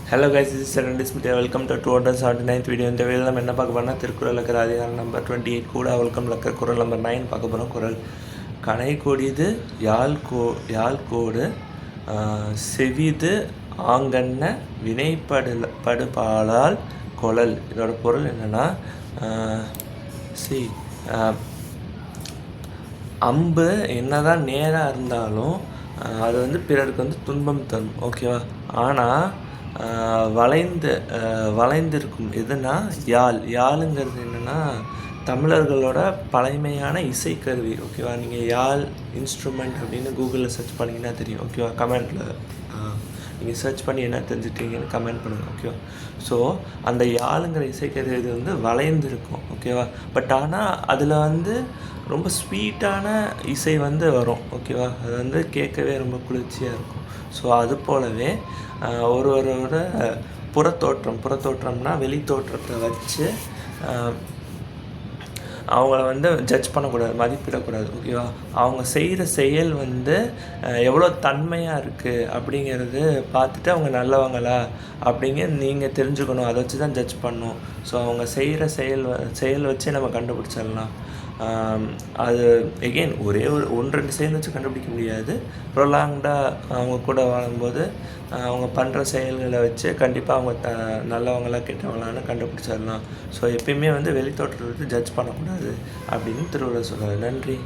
Hello guys, this is Saran Dismit. Welcome to 279th video. இந்த வீடியோவில் நம்ம என்ன பார்க்க போறோம்னா திருக்குறள் இருக்கிற அதிகாரம் நம்பர் 28 கூட வெல்கம் இருக்கிற குறள் நம்பர் 9 பார்க்க போகிறோம். குறள் கனை கொடிது யாழ்கோடு செவிது ஆங்கன்ன வினைப்படுபாலால் கொளல். இதோட பொருள் என்னென்னா அம்பு என்னதான் நேராக இருந்தாலும் அது வந்து பிறருக்கு வந்து துன்பம் தரும், ஓகேவா. ஆனால் வளைந்திருக்கும் எதுனா யாழுங்கிறது என்னென்னா தமிழர்களோட பழமையான இசைக்கருவி, ஓகேவா. நீங்கள் யாழ் இன்ஸ்ட்ருமெண்ட் அப்படின்னு கூகுளில் சர்ச் பண்ணிங்கன்னா தெரியும், ஓகேவா. கமெண்ட்டில் நீங்கள் சர்ச் பண்ணி என்ன தெரிஞ்சுட்டீங்கன்னு கமெண்ட் பண்ணுங்கள், ஓகேவா. ஸோ அந்த யாழுங்கிற இசைக்கருவி இது வந்து வளைந்திருக்கும், ஓகேவா. பட் ஆனால் அதில் வந்து ரொம்ப ஸ்வீட்டான இசை வந்து வரும், ஓகேவா. அது வந்து கேட்கவே ரொம்ப குளிர்ச்சியாக இருக்கும். ஸோ அது போலவே ஒருவரோட புறத்தோற்றம்னா வெளி தோற்றத்தை வச்சு அவங்கள வந்து ஜட்ஜ் பண்ணக்கூடாது, மதிப்பிடக்கூடாது, ஓகேவா. அவங்க செய்கிற செயல் வந்து எவ்வளோ தன்மையாக இருக்குது அப்படிங்கிறது பார்த்துட்டு அவங்க நல்லவங்களா அப்படிங்க நீங்கள் தெரிஞ்சுக்கணும். அதை வச்சு தான் ஜட்ஜ் பண்ணணும். ஸோ அவங்க செய்கிற செயல் வச்சே நம்ம கண்டுபிடிச்சிடலாம். அது எகெயின் ஒரே ஒன்று ரெண்டு செயல் வச்சு கண்டுபிடிக்க முடியாது. ப்ரொலாங்டாக அவங்க கூட வாழும்போது அவங்க பண்ணுற செயல்களை வச்சு கண்டிப்பாக அவங்க நல்லவங்களா கெட்டவங்களான்னு கண்டுபிடிச்சிடலாம். ஸோ எப்பயுமே வந்து வெளித்தோற்றத்தை வச்சு ஜட்ஜ் பண்ணக்கூடாது அப்படின்னு திருவள்ளுவர் சொல்கிறார். நன்றி.